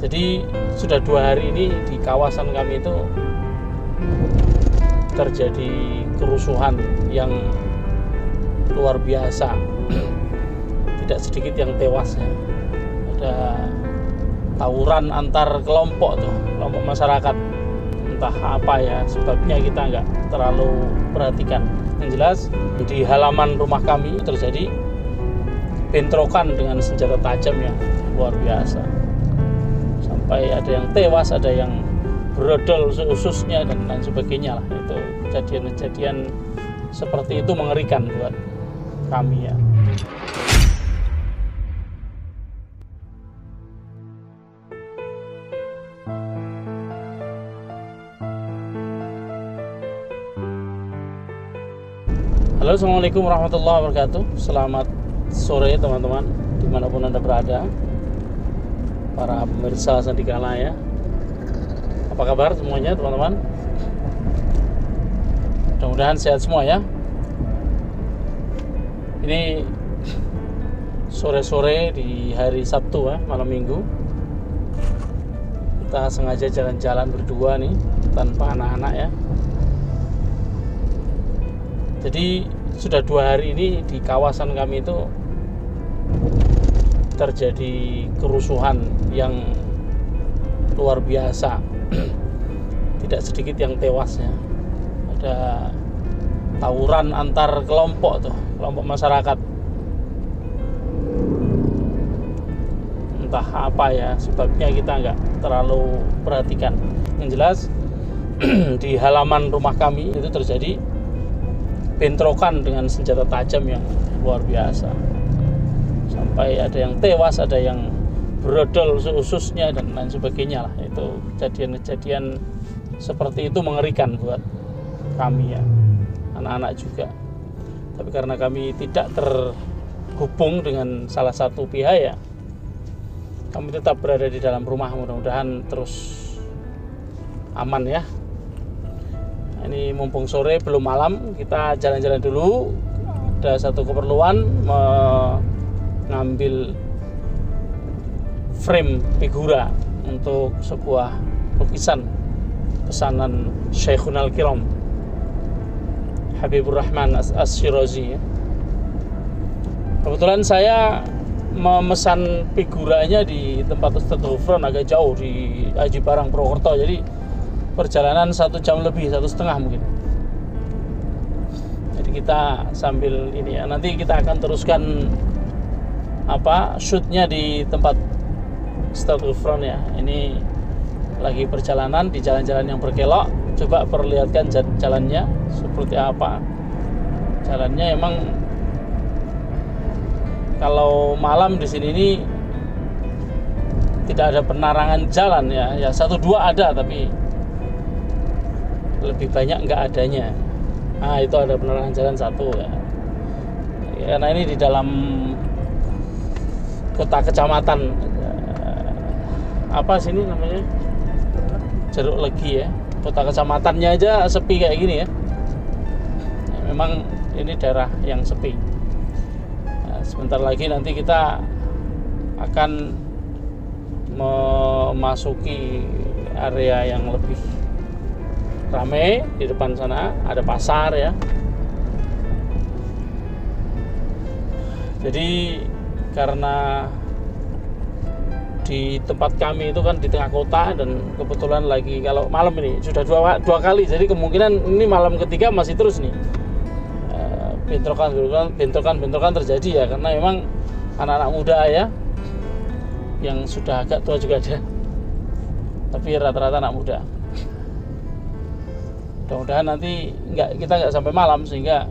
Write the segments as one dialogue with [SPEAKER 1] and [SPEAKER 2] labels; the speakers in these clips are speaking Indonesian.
[SPEAKER 1] Jadi sudah 2 hari ini di kawasan kami itu terjadi kerusuhan yang luar biasa. Tidak sedikit yang tewas ya. Ada tawuran antar kelompok masyarakat. Entah apa ya sebabnya, kita nggak terlalu perhatikan. Yang jelas di halaman rumah kami terjadi bentrokan dengan senjata tajam yang luar biasa. Sampai ada yang tewas, ada yang brodol ususnya dan lain sebagainya lah. Itu kejadian-kejadian seperti itu mengerikan buat kami ya. Halo, assalamualaikum warahmatullahi wabarakatuh. Selamat sore teman-teman, dimanapun anda berada, para pemirsa Sandikala ya. Apa kabar semuanya teman-teman? Mudah-mudahan sehat semua ya. Ini sore-sore di hari Sabtu ya, malam minggu. Kita sengaja jalan-jalan berdua nih, tanpa anak-anak ya. Jadi sudah 2 hari ini di kawasan kami itu terjadi kerusuhan yang luar biasa. Tidak sedikit yang tewas ya. Ada tawuran antar kelompok masyarakat. Entah apa ya sebabnya, kita nggak terlalu perhatikan. Yang jelas di halaman rumah kami itu terjadi bentrokan dengan senjata tajam yang luar biasa. Sampai ada yang tewas, ada yang brodol ususnya dan lain sebagainya lah. Itu kejadian-kejadian seperti itu mengerikan buat kami ya, anak-anak juga. Tapi karena kami tidak terhubung dengan salah satu pihak ya, kami tetap berada di dalam rumah. Mudah-mudahan terus aman ya. Ini mumpung sore belum malam, kita jalan-jalan dulu. Ada satu keperluan, mengambil frame figura untuk sebuah lukisan pesanan Syekhun Al-Kiram Habibur Rahman As-Shirazi. Kebetulan saya memesan figuranya di tempat Ustadz Ghufron, agak jauh di Aji Barang Purwokerto. Jadi perjalanan 1 jam lebih, 1,5 mungkin. Jadi kita sambil ini ya, nanti kita akan teruskan shootnya di tempat Ustadz Ghufron ya. Ini lagi perjalanan di jalan-jalan yang berkelok. Coba perlihatkan jalannya seperti apa. Jalannya emang kalau malam di sini ini tidak ada penerangan jalan ya. Ya 1-2 ada, tapi lebih banyak nggak adanya. Nah itu ada penerangan jalan 1 ya. Karena ini di dalam kota kecamatan apa sini namanya, Jeruk Legi ya. Kota kecamatannya aja sepi kayak gini ya. Memang ini daerah yang sepi. Nah, sebentar lagi nanti kita akan memasuki area yang lebih ramai. Di depan sana ada pasar ya. Jadi karena di tempat kami itu kan di tengah kota, dan kebetulan lagi kalau malam ini sudah dua kali, jadi kemungkinan ini malam ketiga masih terus nih bentrokan terjadi ya, karena memang anak-anak muda ya, yang sudah agak tua juga ada, tapi rata-rata anak muda. Mudah-mudahan nanti kita nggak sampai malam sehingga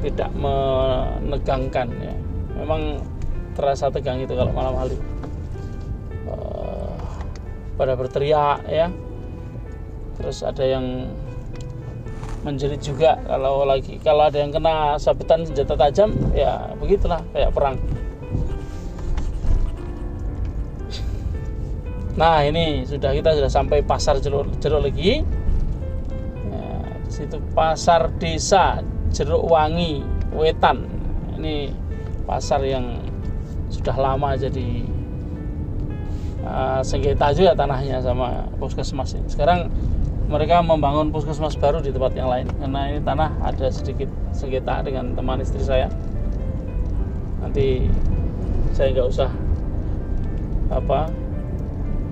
[SPEAKER 1] tidak menegangkan ya. Memang terasa tegang itu kalau malam hari. Pada berteriak ya. Terus ada yang menjerit juga kalau ada yang kena sabetan senjata tajam ya, begitulah kayak perang. Nah ini kita sudah sampai pasar Jeruk Legi. Di situ pasar desa Jeruk Wangi Wetan. Ini pasar yang sudah lama jadi sengketa juga tanahnya sama puskesmas ini. Sekarang mereka membangun puskesmas baru di tempat yang lain karena ini tanah ada sedikit sengketa dengan teman istri saya. Nanti saya nggak usah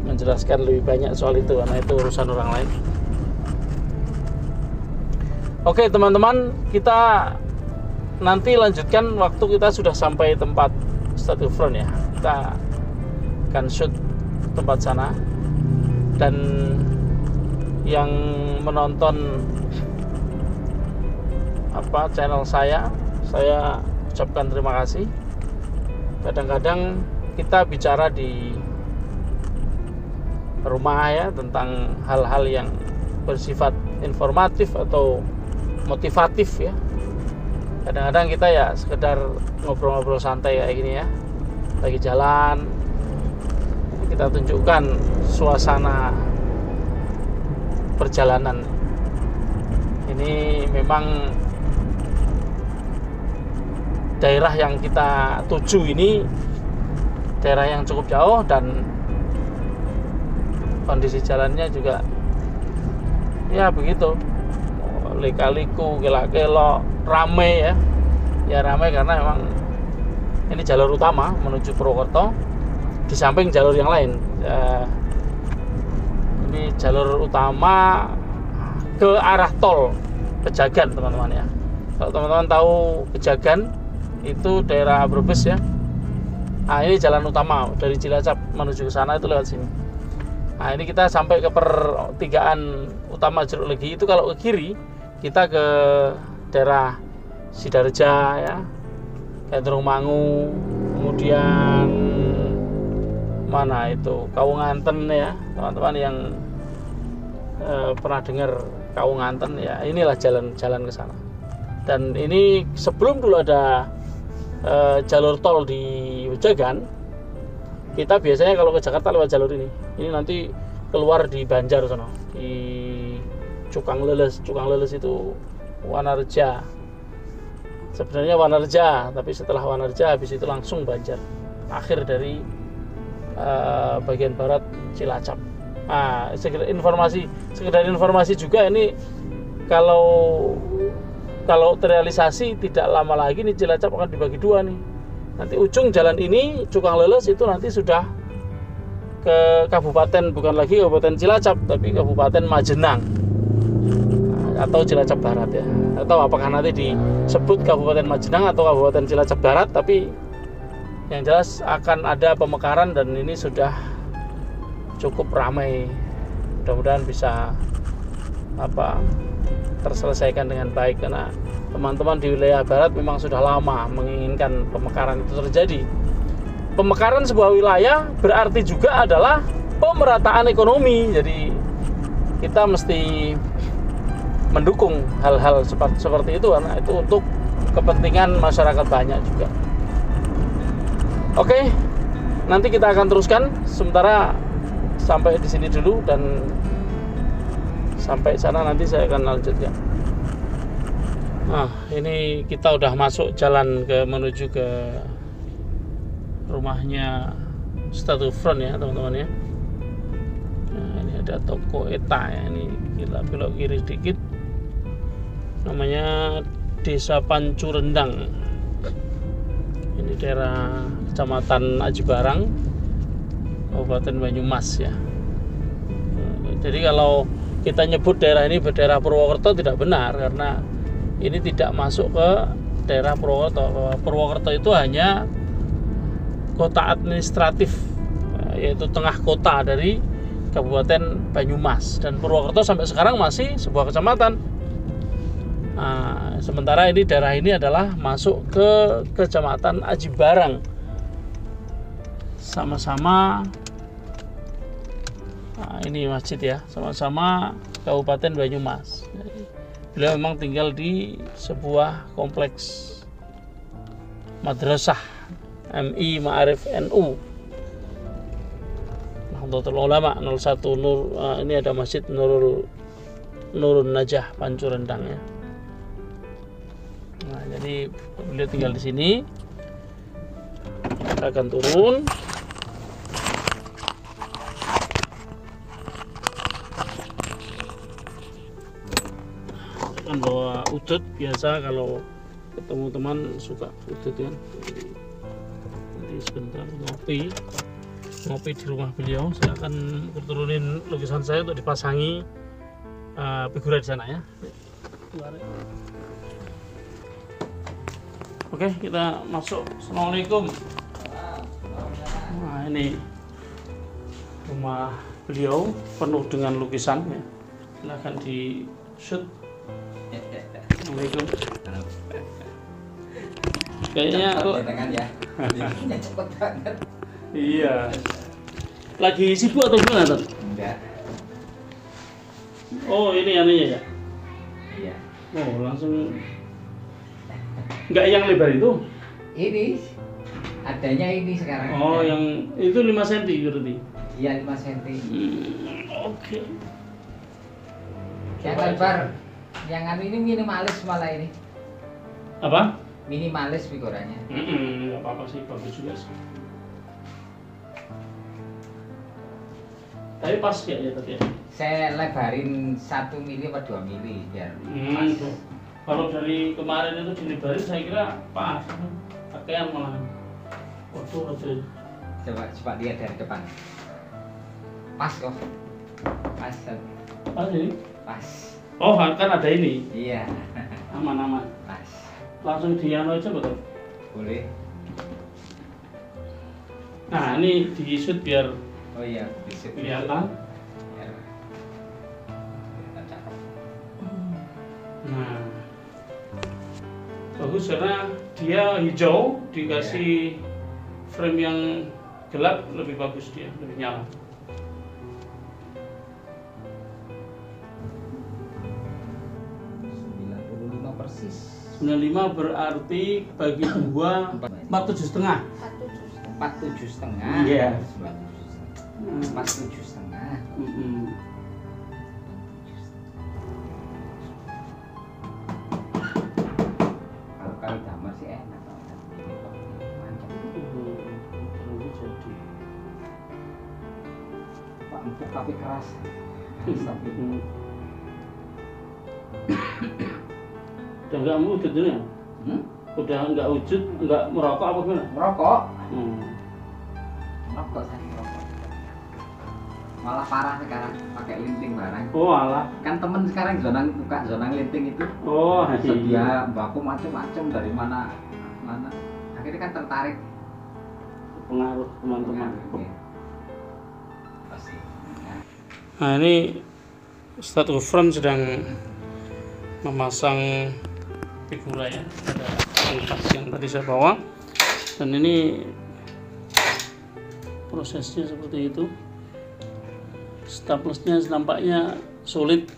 [SPEAKER 1] menjelaskan lebih banyak soal itu karena itu urusan orang lain. Oke teman-teman, kita nanti lanjutkan waktu kita sudah sampai tempat Statue Front ya. Kita akan shoot tempat sana, dan yang menonton channel saya ucapkan terima kasih. Kadang-kadang kita bicara di rumah ya tentang hal-hal yang bersifat informatif atau motivatif ya. Kadang-kadang kita ya sekedar ngobrol-ngobrol santai kayak gini ya, lagi jalan kita tunjukkan suasana perjalanan. Ini memang daerah yang kita tuju ini daerah yang cukup jauh dan kondisi jalannya juga ya begitu, lika-liku, gelak-gelok, rame ya rame karena memang ini jalur utama menuju Purwokerto, di samping jalur yang lain. Ini jalur utama ke arah tol Pejagan teman-teman ya. Kalau teman-teman tahu Pejagan itu daerah Brebes ya. Nah ini jalan utama dari Cilacap menuju ke sana itu lewat sini. Nah ini kita sampai ke pertigaan utama Jeruk Legi itu. Kalau ke kiri kita ke daerah Sidareja ya, Kendrungmangu, kemudian mana itu Kawunganten ya, teman-teman yang pernah dengar Kawunganten ya, inilah jalan ke sana. Dan ini sebelum dulu ada jalur tol di Pejagan, kita biasanya kalau ke Jakarta lewat jalur ini. Ini nanti keluar di Banjar sana, di Cukang Leles. Cukang Leles itu Wanareja. Sebenarnya Wanareja, tapi setelah Wanareja habis itu langsung Banjar. Akhir dari bagian barat Cilacap. Nah, sekedar informasi juga ini kalau terrealisasi tidak lama lagi nih Cilacap akan dibagi dua nih. Nanti ujung jalan ini Cukang Leles itu nanti sudah ke kabupaten, bukan lagi Kabupaten Cilacap tapi Kabupaten Majenang atau Cilacap Barat ya. Atau apakah nanti disebut Kabupaten Majenang atau Kabupaten Cilacap Barat, tapi yang jelas akan ada pemekaran dan ini sudah cukup ramai. Mudah-mudahan bisa terselesaikan dengan baik karena teman-teman di wilayah barat memang sudah lama menginginkan pemekaran itu terjadi. Pemekaran sebuah wilayah berarti juga adalah pemerataan ekonomi. Jadi kita mesti mendukung hal-hal seperti itu karena itu untuk kepentingan masyarakat banyak juga. Oke, nanti kita akan teruskan. Sementara sampai di sini dulu dan sampai sana nanti saya akan lanjutkan. Nah, ini kita udah masuk jalan menuju ke rumahnya Statue Front ya teman-teman ya. Nah, ini ada toko Eta ya. Ini kita belok kiri sedikit. Namanya Desa Pancurendang. Ini daerah Kecamatan Aji Barang, Kabupaten Banyumas ya. Jadi kalau kita nyebut daerah ini daerah Purwokerto tidak benar karena ini tidak masuk ke daerah Purwokerto. Purwokerto itu hanya kota administratif, yaitu tengah kota dari Kabupaten Banyumas, dan Purwokerto sampai sekarang masih sebuah kecamatan. Nah, sementara ini daerah ini adalah masuk ke Kecamatan Aji Barang, sama-sama ini masjid ya, sama-sama Kabupaten Banyumas. Beliau memang tinggal di sebuah kompleks madrasah MI Ma'arif NU Nahdlatul Ulama 01 Nur. Ini ada Masjid Nurun Najah Pancurendang ya. Nah, jadi beliau tinggal di sini. Kita akan turun. akan bawa udut. Biasa kalau ketemu teman suka udut kan. Nanti sebentar ngopi di rumah beliau. Saya akan turunin lukisan saya untuk dipasangi figura di sana ya. Oke, kita masuk. Assalamualaikum. Nah, ini rumah beliau penuh dengan lukisan ya. Silahkan di shoot. Assalamualaikum. Kayaknya ya. Cepet banget. Iya. Lagi sibuk atau gimana, Ton?
[SPEAKER 2] Enggak.
[SPEAKER 1] Oh, ini anehnya ya?
[SPEAKER 2] Iya.
[SPEAKER 1] Oh, langsung. Enggak yang lebar itu?
[SPEAKER 2] Ini adanya ini sekarang.
[SPEAKER 1] Oh, yang itu 5 cm berarti?
[SPEAKER 2] Iya, 5 cm.
[SPEAKER 1] Oke.
[SPEAKER 2] Yang lebar, yang anu ini minimalis malah ini.
[SPEAKER 1] Apa?
[SPEAKER 2] Minimalis figurannya.
[SPEAKER 1] Enggak apa-apa sih, bagus juga sih. Tapi pas ya tadi ya?
[SPEAKER 2] Saya lebarin 1 mili atau 2 mili biar pas.
[SPEAKER 1] Kalau dari kemarin itu dilebarin saya kira pas. Pakaian malah. Waduh, ada.
[SPEAKER 2] Coba lihat dari depan. Pas kok. Pas.
[SPEAKER 1] Pas ini?
[SPEAKER 2] Pas.
[SPEAKER 1] Oh, kan ada ini.
[SPEAKER 2] Iya.
[SPEAKER 1] Aman-aman.
[SPEAKER 2] Pas.
[SPEAKER 1] Langsung diano aja betul?
[SPEAKER 2] Boleh.
[SPEAKER 1] Nah, ini di shoot biar
[SPEAKER 2] Oh iya, bisa
[SPEAKER 1] kelihatan. Nah, bagus karena dia hijau dikasih frame yang gelap, lebih bagus dia, lebih nyala.
[SPEAKER 2] Persis.
[SPEAKER 1] 95 berarti bagi 2 47,5.
[SPEAKER 2] 47,5.
[SPEAKER 1] Iya.
[SPEAKER 2] 47,5. Kalau kali damar sih enak banget. Mantap.
[SPEAKER 1] Jadi
[SPEAKER 2] Pak empuk tapi keras. Tapi
[SPEAKER 1] udah nggak wujud ini ya? Udah nggak wujud, nggak merokok apa gimana?
[SPEAKER 2] merokok. Merokok saya merokok. Malah parah sekarang pakai linting barang.
[SPEAKER 1] Oh alah.
[SPEAKER 2] Kan temen sekarang buka zona linting itu.
[SPEAKER 1] Oh
[SPEAKER 2] Sedia baku macam-macam dari mana. Akhirnya kan tertarik.
[SPEAKER 1] Pengaruh teman-teman.
[SPEAKER 2] Pasti.
[SPEAKER 1] Nah ini Ustadz Ghufran sedang memasang figura ya. Ada kanvas yang tadi saya bawa. Dan ini prosesnya seperti itu. Staplesnya nampaknya sulit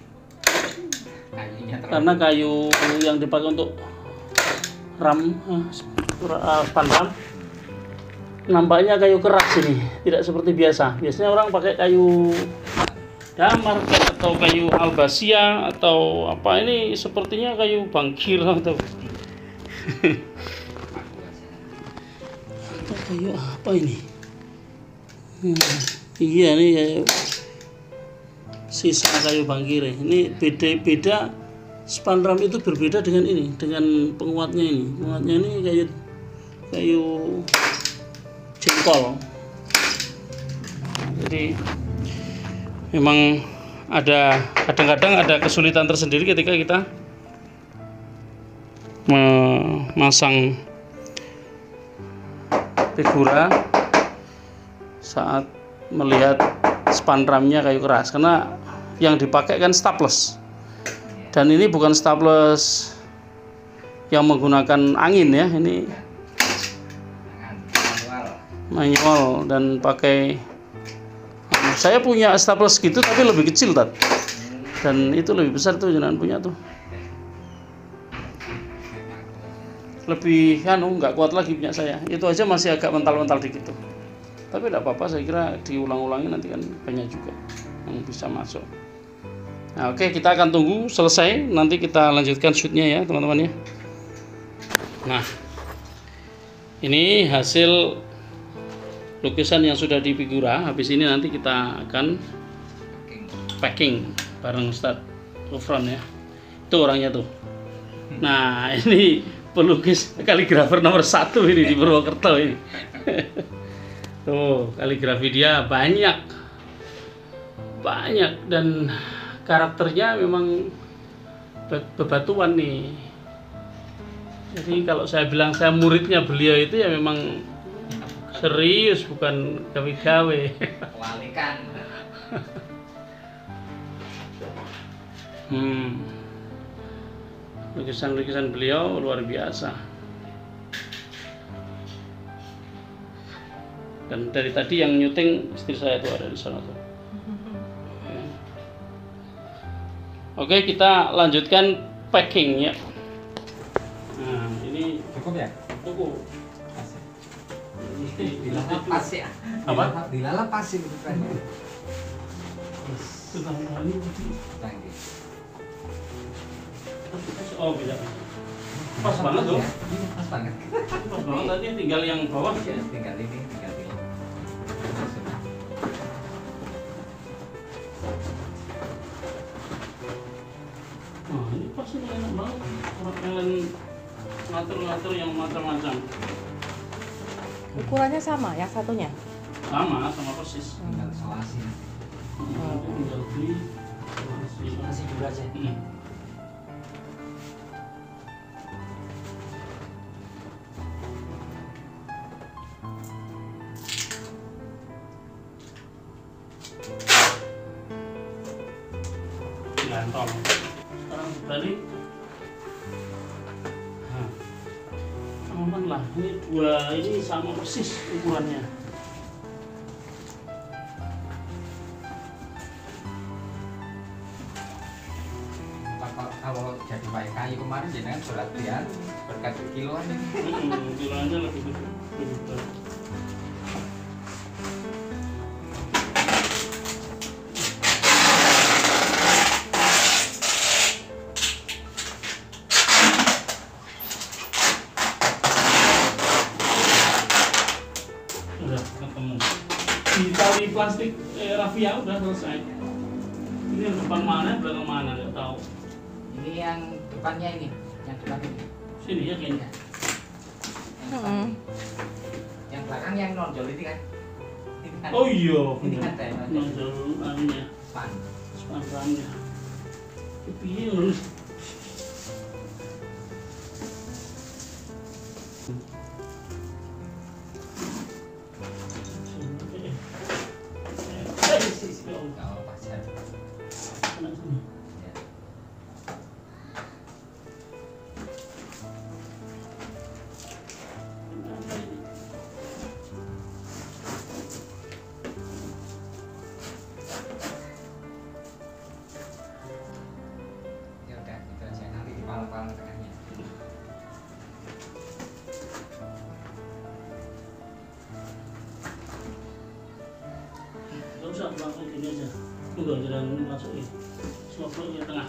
[SPEAKER 1] karena kayu yang dipakai untuk span ram nampaknya kayu keras ini, tidak seperti biasa. Biasanya orang pakai kayu damar atau kayu albasia atau apa, ini sepertinya kayu bangkir atau kayu apa ini? Iya nih kayu sisa kayu bangkir. Ini beda span ram itu berbeda dengan ini, dengan penguatnya ini. Penguatnya ini kayu jengkol. Jadi memang kadang-kadang ada kesulitan tersendiri ketika kita memasang figura saat melihat span ramnya kayu keras, karena yang dipakai kan staples dan ini bukan staples yang menggunakan angin ya, ini manual dan pakai. Saya punya staples gitu tapi lebih kecil dan itu lebih besar tuh, jangan punya tuh lebih nggak kuat lagi punya saya. Itu aja masih agak mental-mental dikit tuh, tapi tidak apa-apa, saya kira diulang-ulangi nanti kan banyak juga yang bisa masuk. Nah oke, kita akan tunggu selesai, nanti kita lanjutkan shootnya ya teman-teman ya. Nah ini hasil lukisan yang sudah di figura. Habis ini nanti kita akan packing bareng Ustadz Ghufran ya. Tuh orangnya tuh. Nah, ini pelukis kaligrafer nomor 1 ini di Purwokerto ini. Tuh, kaligrafi dia banyak dan karakternya memang bebatuan nih. Jadi kalau saya bilang saya muridnya beliau itu ya memang serius, bukan gawe-gawe.
[SPEAKER 2] Walikan.
[SPEAKER 1] Lukisan-lukisan beliau luar biasa. Dan dari tadi yang nyuting istri saya tuh ada di sana tuh. Oke, kita lanjutkan packing ya. Nah, ini
[SPEAKER 2] Cukup ya?
[SPEAKER 1] cukup.
[SPEAKER 2] Dilala pas ya.
[SPEAKER 1] Apa?
[SPEAKER 2] Dilala pas itu kan.
[SPEAKER 1] Sudah ini. Oh, beda. Pas banget tuh.
[SPEAKER 2] Pas banget.
[SPEAKER 1] Pas banget tadi tinggal yang bawah
[SPEAKER 2] Ya,
[SPEAKER 1] ya.
[SPEAKER 2] tinggal ini.
[SPEAKER 1] Nah, ini pas ini enak banget. Orang kalian ngatur-ngatur yang macam-macam.
[SPEAKER 3] Ukurannya sama yang satunya?
[SPEAKER 1] Sama persis.
[SPEAKER 2] Tinggal selasi.
[SPEAKER 1] Tinggal beli
[SPEAKER 2] Masih dulu aja.
[SPEAKER 1] Gantol. Sekarang balik. Nah, aman lah. Ini dua ini sama persis ukurannya.
[SPEAKER 2] Kalau jadi pakai kayu kemarin jenengan berat ya, berkat kiloan.
[SPEAKER 1] Kiloannya lebih gede. Udah ketemu. Di tali plastik raffia udah selesai. Ini yang depan mana, belakang mana nggak tahu.
[SPEAKER 2] Ini yang depannya ini, yang depan ini.
[SPEAKER 1] Sini ya kayaknya.
[SPEAKER 2] Yang belakang yang nonjol ini kan. Ini kan.
[SPEAKER 1] Oh iya,
[SPEAKER 2] Ini kan
[SPEAKER 1] benar. Nonjol anunya,
[SPEAKER 2] span.
[SPEAKER 1] span-spannya. Piye ngono.
[SPEAKER 2] Kalau pas ya. Ya udah, itu aja nanti di palang-palang tengahnya.
[SPEAKER 1] Gak usah langsung gini aja. Tunggu jalan masukin. Slot ke tengah.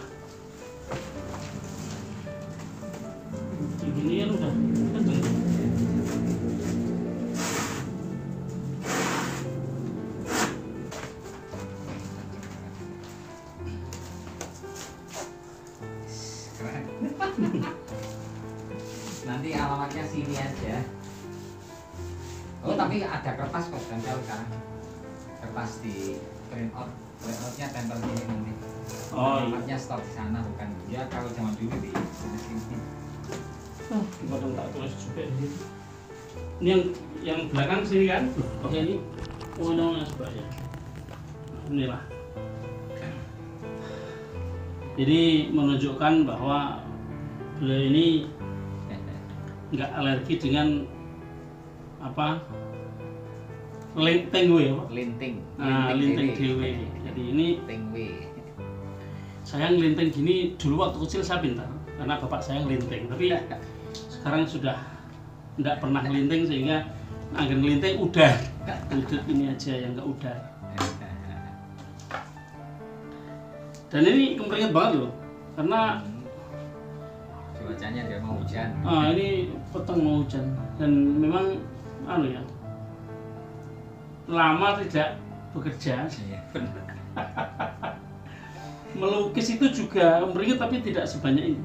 [SPEAKER 1] Begini kan udah kenceng.
[SPEAKER 2] Keren. Nanti alamatnya sini aja. Oh, tapi ada kertas kok tempel sekarang. Kertas di print outnya tempel sini nanti.
[SPEAKER 1] Oh, iya.
[SPEAKER 2] Alamatnya stop di sana bukan. Ya kalau zaman dulu di sini.
[SPEAKER 1] Padahal tak tulis juga di situ. Ini yang belakang sini kan? Oke ini. Oh, namanya sebaya. Inilah. Jadi menunjukkan bahwa beliau ini nggak alergi dengan apa tengwe apa?
[SPEAKER 2] Linting.
[SPEAKER 1] Nah, linting dewe. Jadi ini
[SPEAKER 2] Tengwe.
[SPEAKER 1] saya ngelinting gini dulu waktu kecil saya pintar karena bapak saya ngelinting. Tapi sekarang sudah nggak pernah ngelinting sehingga agar ngelinting udah wujud ini aja yang nggak udah. Dan ini kemeringat banget loh karena
[SPEAKER 2] Cuacanya dia mau hujan.
[SPEAKER 1] ini petang mau hujan dan memang anu ya lama tidak bekerja.
[SPEAKER 2] Iya, benar.
[SPEAKER 1] melukis itu juga umurnya tapi tidak sebanyak ini.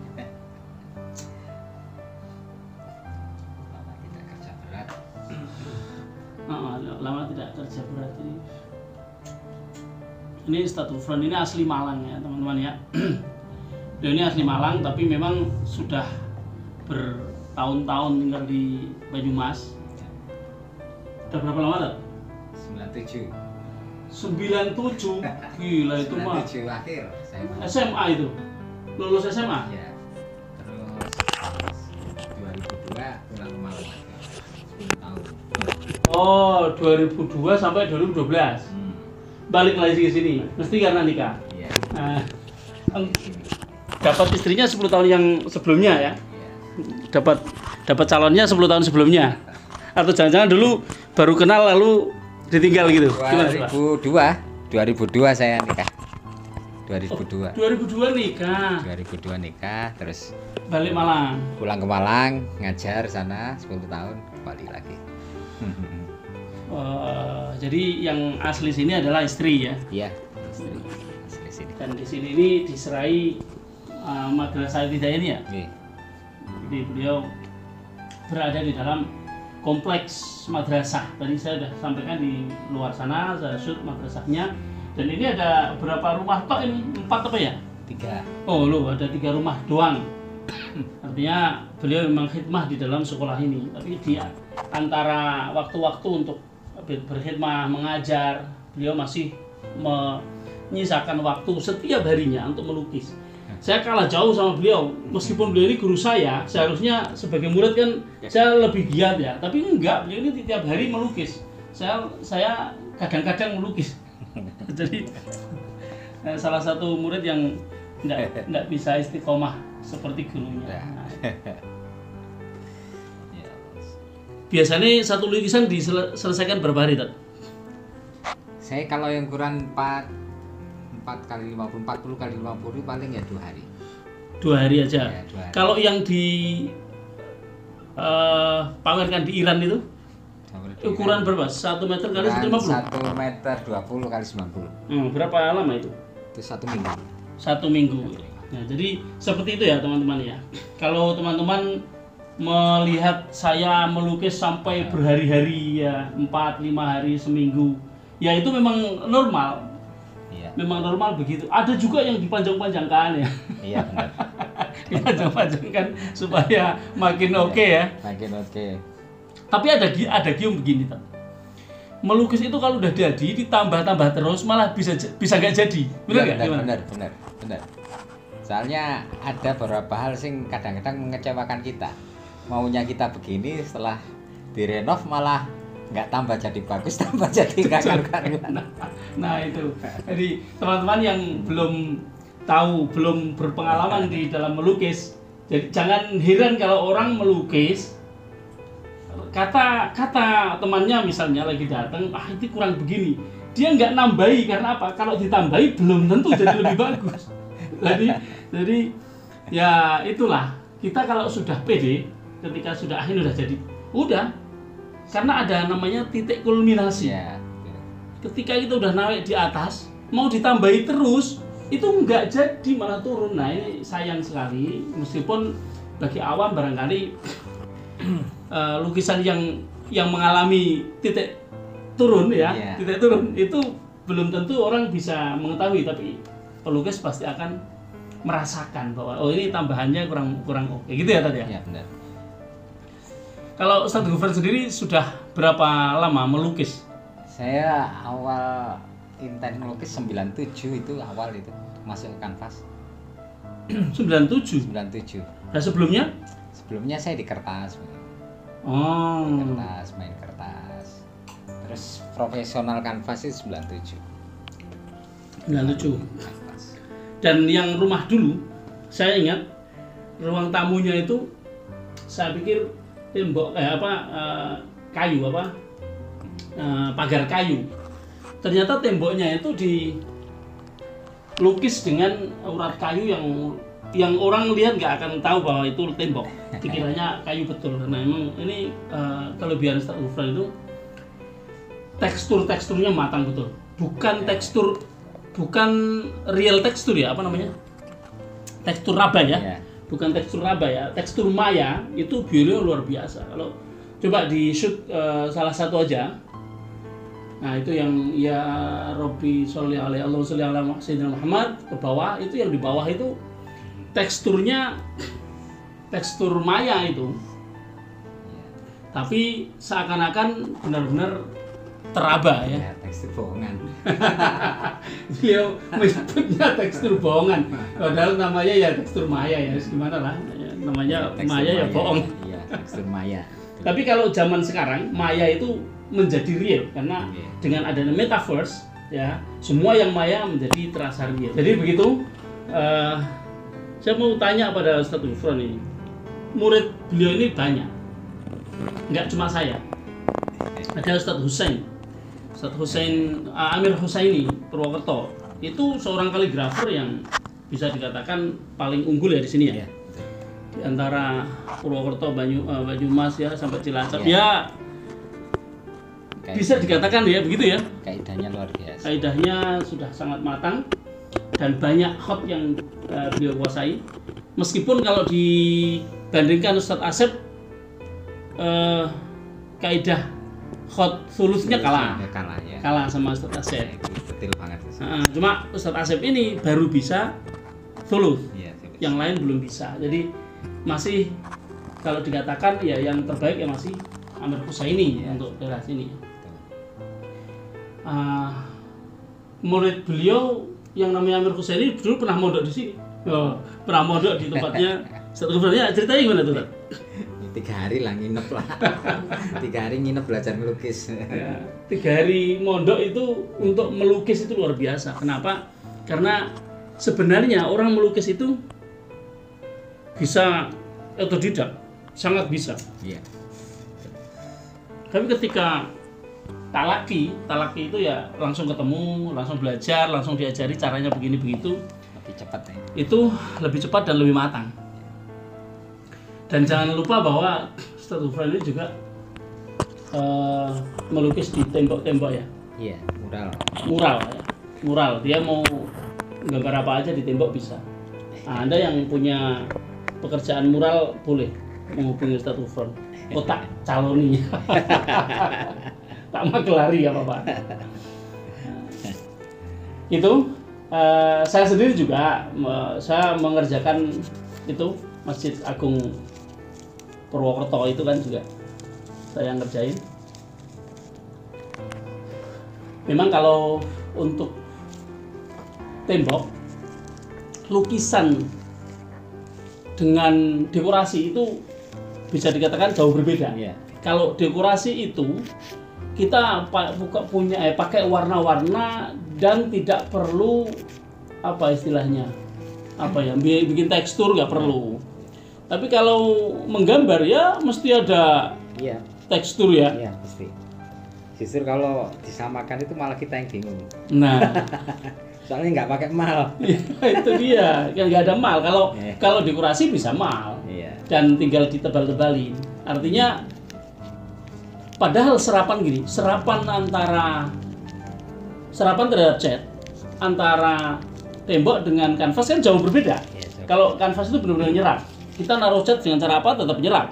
[SPEAKER 2] Lama tidak kerja berat.
[SPEAKER 1] Lama tidak kerja berat ini. Ini Ustadz Gufron ini asli Malang ya teman-teman ya. Dia ini asli Malang tapi memang sudah bertahun-tahun tinggal di Banyumas. Udah berapa lama tuh?
[SPEAKER 2] 97.
[SPEAKER 1] 97, gila itu mah.
[SPEAKER 2] 97 akhir saya.
[SPEAKER 1] SMA itu, lulus SMA.
[SPEAKER 2] Ya. Terus 2002 pulang ke Malang. 10 tahun.
[SPEAKER 1] Oh, 2002 sampai 2012. Balik lagi ke sini, mesti karena nikah.
[SPEAKER 2] Iya.
[SPEAKER 1] Nah, dapat istrinya 10 tahun yang sebelumnya ya.
[SPEAKER 2] Iya.
[SPEAKER 1] Dapat calonnya 10 tahun sebelumnya. Atau jangan-jangan dulu baru kenal lalu ditinggal gitu. Gimana, Pak?
[SPEAKER 2] 2002 saya nikah. 2002.
[SPEAKER 1] 2002 nikah.
[SPEAKER 2] 2002 nikah, terus
[SPEAKER 1] Balik Malang.
[SPEAKER 2] pulang ke Malang, ngajar sana 10 tahun, kembali lagi.
[SPEAKER 1] Jadi yang asli sini adalah istri ya.
[SPEAKER 2] Iya, asli sini.
[SPEAKER 1] Dan di sini ini diserai Madrasah Hidayah ini ya.
[SPEAKER 2] Iya.
[SPEAKER 1] Jadi beliau berada di dalam kompleks madrasah. Tadi saya sudah sampaikan di luar sana, saya shoot madrasahnya. Dan ini ada berapa rumah tok ini? 4 apa ya?
[SPEAKER 2] 3.
[SPEAKER 1] Oh loh, ada 3 rumah doang. Artinya beliau memang khidmah di dalam sekolah ini. Tapi di antara waktu-waktu untuk berkhidmah, mengajar, beliau masih menyisakan waktu setiap harinya untuk melukis. Saya kalah jauh sama beliau, meskipun beliau ini guru saya, seharusnya sebagai murid kan saya lebih giat ya, tapi enggak, beliau ini tiap hari melukis. Saya kadang-kadang melukis. Jadi salah satu murid yang enggak bisa istiqomah seperti gurunya. Nah, biasanya satu lukisan diselesaikan berapa hari, Tat?
[SPEAKER 2] Saya kalau yang ukuran 4 kali 50, 40 kali 50 paling ya 2 hari.
[SPEAKER 1] 2 hari aja.
[SPEAKER 2] Ya, 2 hari.
[SPEAKER 1] Kalau yang di pamerkan di Iran itu ukuran berapa? 1 meter kali 150?
[SPEAKER 2] 1 meter 20 kali 90.
[SPEAKER 1] Berapa lama itu?
[SPEAKER 2] Itu 1 minggu.
[SPEAKER 1] 1 minggu. Nah, jadi seperti itu ya teman-teman ya. Kalau teman-teman melihat saya melukis sampai berhari-hari ya, 4-5 hari seminggu, ya itu memang normal.
[SPEAKER 2] Iya.
[SPEAKER 1] Memang normal begitu. Ada juga yang dipanjang-panjangkan ya.
[SPEAKER 2] Iya benar.
[SPEAKER 1] Dipanjang-panjangkan supaya makin oke ya.
[SPEAKER 2] Makin oke.
[SPEAKER 1] Tapi ada gium begini, Tat. Melukis itu kalau udah jadi ditambah-tambah terus malah bisa nggak jadi. Benar nggak?
[SPEAKER 2] Benar. Soalnya ada beberapa hal sing kadang-kadang mengecewakan kita. Maunya kita begini, setelah direnov malah nggak tambah jadi bagus, tambah jadi karuan.
[SPEAKER 1] Nah itu. Jadi teman-teman yang belum tahu, belum berpengalaman di dalam melukis, jadi jangan heran kalau orang melukis, kata temannya misalnya lagi datang, itu kurang begini, dia nggak nambahi karena apa? Kalau ditambahi belum tentu jadi lebih bagus. Jadi ya itulah, kita kalau sudah pede, ketika sudah akhirnya udah jadi, udah, karena ada namanya titik kulminasi.
[SPEAKER 2] Ya.
[SPEAKER 1] Ketika kita udah naik di atas, mau ditambahi terus, itu nggak jadi, malah turun. Nah ini sayang sekali, meskipun bagi awam barangkali lukisan yang mengalami titik turun ya, titik turun itu belum tentu orang bisa mengetahui, tapi pelukis pasti akan merasakan bahwa oh ini tambahannya kurang oke, gitu ya tadi ya.
[SPEAKER 2] Iya benar.
[SPEAKER 1] Kalau Ustadz Gufron sendiri sudah berapa lama melukis?
[SPEAKER 2] Saya awal intent melukis 97 itu awal itu masuk ke kanvas.
[SPEAKER 1] 97. Nah sebelumnya?
[SPEAKER 2] Sebelumnya saya di kertas.
[SPEAKER 1] Oh.
[SPEAKER 2] Main kertas. Terus profesional kanvas itu 97. Kanvas.
[SPEAKER 1] Dan yang rumah dulu, saya ingat ruang tamunya itu, saya pikir tembok kayu pagar kayu. Ternyata temboknya itu dilukis dengan urat kayu yang orang lihat nggak akan tahu bahwa itu tembok. Dikiranya kayu betul. Nah emang ini kelebihan Ustadz Gufron itu teksturnya matang betul. Bukan tekstur bukan real tekstur ya, apa namanya? Tekstur raba ya.
[SPEAKER 2] Iya.
[SPEAKER 1] Bukan tekstur raba ya, tekstur maya itu beliau luar biasa. Kalau coba di shoot salah satu aja, nah itu yang ya Robbi sholli alaihi Allahumma sholli ala Sayyidina Muhammad ke bawah, itu yang di bawah itu teksturnya tekstur maya itu, tapi seakan-akan benar-benar teraba ya.
[SPEAKER 2] Ya, tekstur bohongan.
[SPEAKER 1] Beliau menyebutnya tekstur bohongan, padahal namanya ya tekstur maya ya, gimana lah namanya,
[SPEAKER 2] Tekstur
[SPEAKER 1] maya ya bohong.
[SPEAKER 2] Iya, tekstur maya.
[SPEAKER 1] Tapi kalau zaman sekarang maya itu menjadi real karena
[SPEAKER 2] Iya.
[SPEAKER 1] dengan adanya metaverse ya, semua yang maya menjadi terasa real. Jadi begitu. Saya mau tanya pada Ustadz Ghufron ini, murid beliau ini banyak, nggak cuma saya. Ada Ustadz Hussein Amir Husaini Purwokerto, itu seorang kaligrafer yang bisa dikatakan paling unggul ya di sini ya.
[SPEAKER 2] Iya.
[SPEAKER 1] Di antara Purwokerto, Banyumas ya sampai Cilacap
[SPEAKER 2] Iya.
[SPEAKER 1] ya,
[SPEAKER 2] Kayak-
[SPEAKER 1] bisa dikatakan ya begitu ya.
[SPEAKER 2] kaidahnya luar biasa.
[SPEAKER 1] Kaidahnya sudah sangat matang dan banyak hot yang beliau kuasai. Meskipun kalau dibandingkan Ustadz Asep, kaidah hot sulusnya kalah
[SPEAKER 2] Ya.
[SPEAKER 1] kalah sama Ustadz Asep.
[SPEAKER 2] Betul banget.
[SPEAKER 1] Cuma Ustadz Asep ini baru bisa sulus,
[SPEAKER 2] Iya,
[SPEAKER 1] yang lain belum bisa. Jadi masih kalau dikatakan ya yang terbaik ya masih Amir Husaini untuk daerah sini. Murid beliau yang namanya Amir Husaini dulu pernah mondok di sini. Pernah mondok di tempatnya Ustadz Ghufron. Ya, ceritanya gimana tuh, Ustadz?
[SPEAKER 2] 3 hari lah nginep lah. 3 hari nginep belajar melukis.
[SPEAKER 1] Ya, 3 hari mondok itu untuk melukis itu luar biasa. Kenapa? Karena sebenarnya orang melukis itu bisa otodidak, sangat bisa.
[SPEAKER 2] Iya.
[SPEAKER 1] Tapi ketika talaki itu ya langsung ketemu, langsung belajar, langsung diajari caranya begini begitu.
[SPEAKER 2] Lebih cepat ya.
[SPEAKER 1] Itu lebih cepat dan lebih matang. Dan jangan lupa bahwa Ustadz Ghufron ini juga melukis di tembok-tembok ya,
[SPEAKER 2] Iya,
[SPEAKER 1] mural ya. Mural, dia mau gambar apa aja di tembok bisa. Nah, Anda yang punya pekerjaan mural boleh menghubungi Ustadz Ghufron. Tak caloni. Tak magelari ya Bapak. Itu saya sendiri juga saya mengerjakan itu Masjid Agung Purwokerto itu kan juga saya ngerjain. Memang kalau untuk tembok, lukisan dengan dekorasi itu bisa dikatakan jauh berbeda.
[SPEAKER 2] Iya.
[SPEAKER 1] Kalau dekorasi itu kita pakai warna-warna dan tidak perlu apa istilahnya bikin tekstur, nggak perlu. Tapi kalau menggambar ya mesti ada
[SPEAKER 2] Iya.
[SPEAKER 1] tekstur ya.
[SPEAKER 2] Iya, pasti. Justru kalau disamakan itu malah kita yang bingung.
[SPEAKER 1] Nah,
[SPEAKER 2] Soalnya nggak pakai mal.
[SPEAKER 1] itu dia, kan nggak ada mal. Kalau dekorasi bisa mal
[SPEAKER 2] Iya.
[SPEAKER 1] dan tinggal ditebal-tebalin. Artinya, padahal serapan terhadap cat antara tembok dengan kanvas kan jauh berbeda.
[SPEAKER 2] Iya, jauh.
[SPEAKER 1] Kalau kanvas itu benar-benar nyerap. Kita naruh cat dengan cara apa tetap nyerap.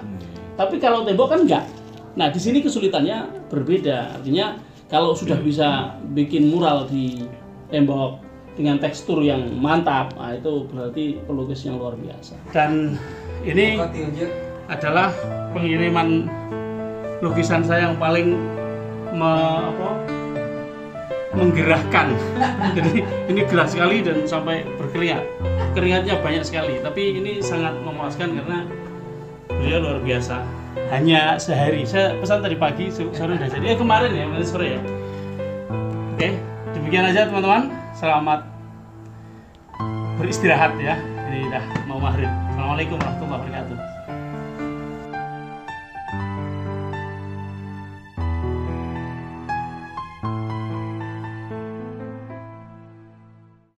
[SPEAKER 1] Tapi kalau tembok kan enggak. Nah, di sini kesulitannya berbeda. Artinya kalau sudah bisa bikin mural di tembok dengan tekstur yang mantap, nah itu berarti pelukis yang luar biasa. Dan ini adalah pengiriman lukisan saya yang paling menggerahkan. Jadi ini gerah sekali dan sampai berkeringat. Keringatnya banyak sekali, tapi ini sangat memuaskan karena beliau luar biasa. Hanya sehari, saya pesan tadi pagi, sore udah jadi. Kemarin ya, kemarin sore ya. Oke, demikian aja teman-teman. Selamat beristirahat ya. Ini udah mau maghrib. Assalamualaikum warahmatullahi wabarakatuh.